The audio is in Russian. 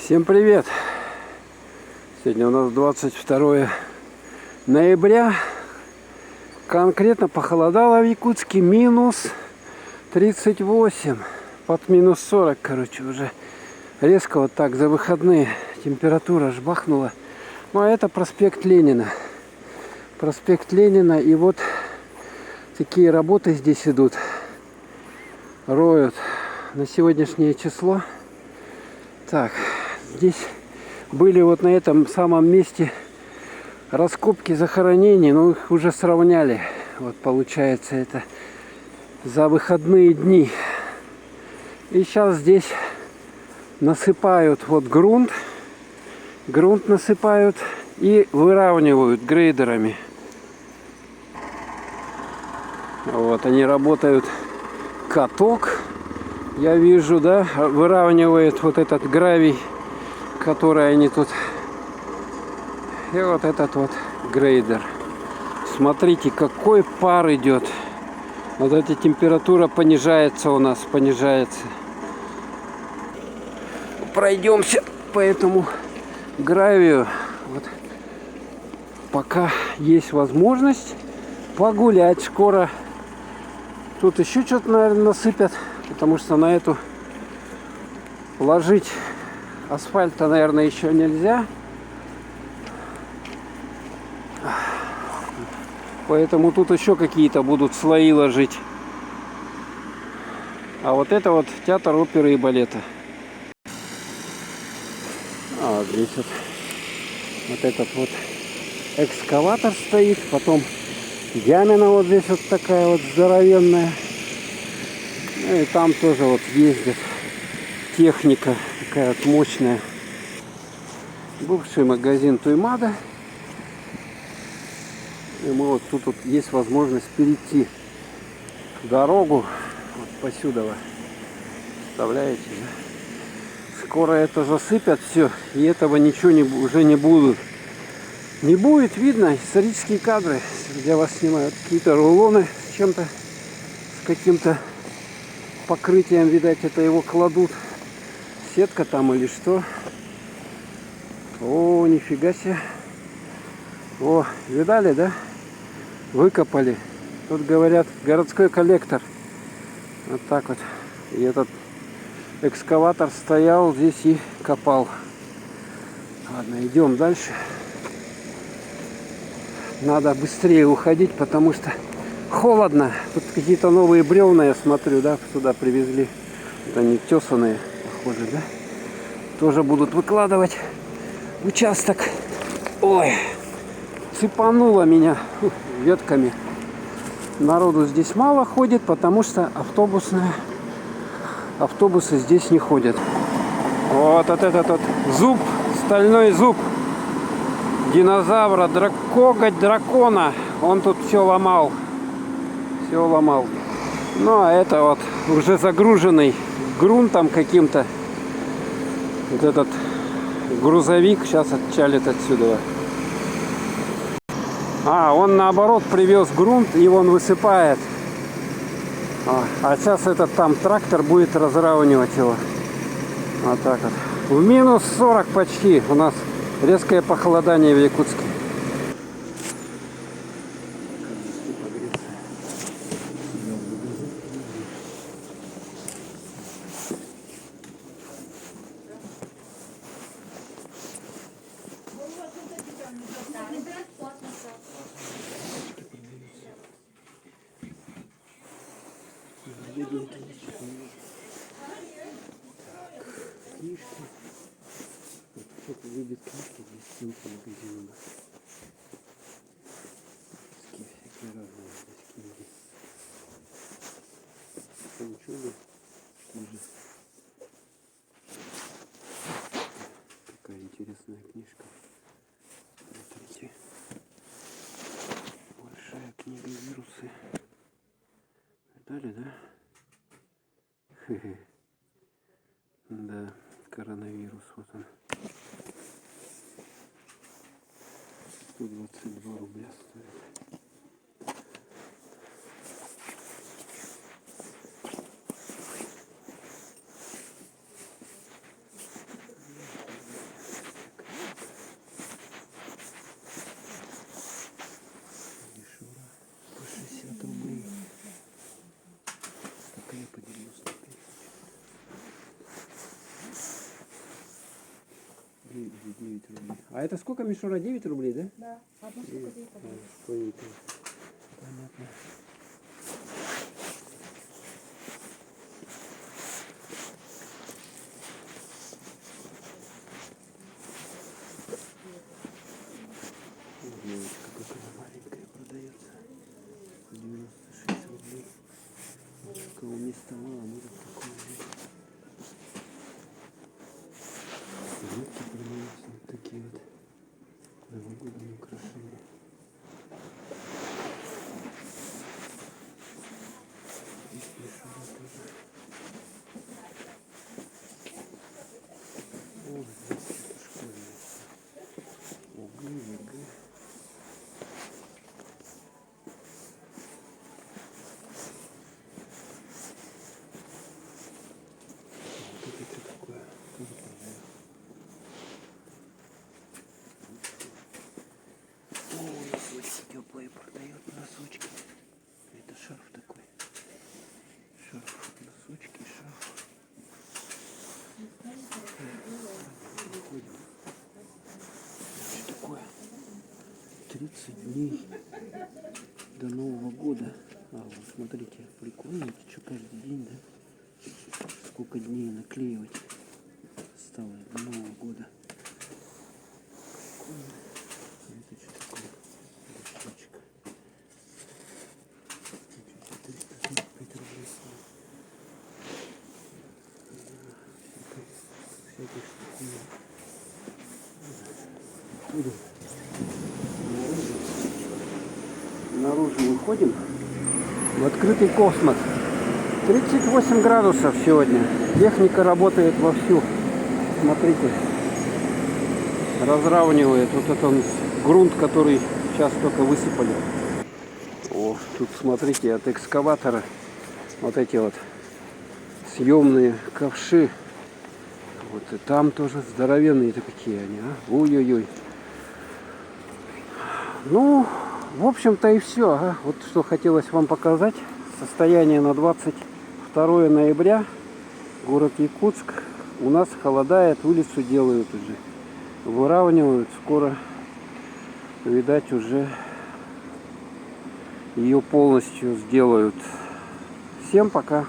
Всем привет! Сегодня у нас 22 ноября. Конкретно похолодало в Якутске, минус 38, под минус 40, короче, уже резко вот так за выходные температура жбахнула. Ну а это проспект Ленина. Проспект Ленина, и вот такие работы здесь идут. Роют на сегодняшнее число. Так, здесь были вот на этом самом месте раскопки захоронений, но их уже сравняли. Вот получается это за выходные дни. И сейчас здесь насыпают вот грунт насыпают и выравнивают грейдерами. Вот они работают. Каток, я вижу, да, выравнивает вот этот гравий, который они тут. И вот этот вот грейдер. Смотрите, какой пар идет. Вот эта температура понижается у нас, понижается. Пройдемся по этому гравию. Вот. Пока есть возможность погулять. Скоро тут еще что-то, наверное, насыпят, потому что на эту ложить асфальта, наверное, еще нельзя. Поэтому тут еще какие-то будут слои ложить. А вот это вот театр оперы и балета. А вот здесь вот этот вот экскаватор стоит. Потом ямина вот здесь вот такая вот здоровенная. Ну и там тоже вот ездит техника такая вот мощная. Бывший магазин Туймада. И мы вот тут вот есть возможность перейти дорогу вот посюда. Представляете, да? Скоро это засыпят все, и этого ничего уже не будут. Не будет видно исторические кадры, где вас снимают какие-то рулоны с чем-то, с каким-то покрытием, видать, это его кладут. Сетка там или что. О, нифига себе. О, видали, да? Выкопали. Тут говорят, городской коллектор. Вот так вот. И этот экскаватор стоял здесь и копал. Ладно, идем дальше. Надо быстрее уходить, потому что холодно. Тут какие-то новые бревна, я смотрю, да, сюда привезли. Вот они тесаные, похоже, да? Тоже будут выкладывать участок. Ой, цепануло меня ветками. Народу здесь мало ходит, потому что автобусы здесь не ходят. Вот этот вот зуб, стальной зуб динозавра, коготь дракона. Он тут все ломал. Все ломал. Ну а это вот уже загруженный грунтом каким-то. Вот этот грузовик сейчас отчалит отсюда. А, он наоборот привез грунт, и он высыпает. А сейчас этот там трактор будет разравнивать его. Вот так вот. В минус 40 почти. У нас резкое похолодание в Якутске. Книжки. Кто-то любит книжки, здесь стенка магазина. Всякие разные здесь книги. Учебы. Какая интересная книжка. Смотрите. Большая книга вирусы. Видали, да? Хе-хе. Да, коронавирус, вот он. 122 рубля стоит. 9 рублей. А это сколько мишура? 9 рублей, да? Да, одна штука 9 рублей. Понятно. Понятно. Девочка какая маленькая продается. 96 рублей. Кого места мало, может такое взять. Нитки продаются вот такие вот новогодние украшения. Здесь мишура тоже. О, здесь что-то школьное. ОГЭ, ЕГЭ. Вот это такое. Тоже продаю. О, носочки теплые продают, носочки. Это шарф такой. Шарф, носочки, шарф. Выходим. Что такое? 30 дней до Нового года. А, вот смотрите, прикольно, это что каждый день, да? Сколько дней наклеивать осталось до Нового года. Прикольно. А это что такое? Дощечка. 345 рублей. Всяких штук. Наружу выходим в открытый космос. 38 градусов сегодня. Техника работает вовсю. Смотрите, разравнивает вот этот грунт, который сейчас только высыпали. О, тут смотрите, от экскаватора вот эти вот съемные ковши. Вот и там тоже здоровенные такие они, а? Ой-ой-ой. Ну, в общем-то и все. Ага. Вот что хотелось вам показать. Состояние на 22 ноября. Город Якутск. У нас холодает, улицу делают уже. Выравнивают. Скоро, видать, уже ее полностью сделают. Всем пока.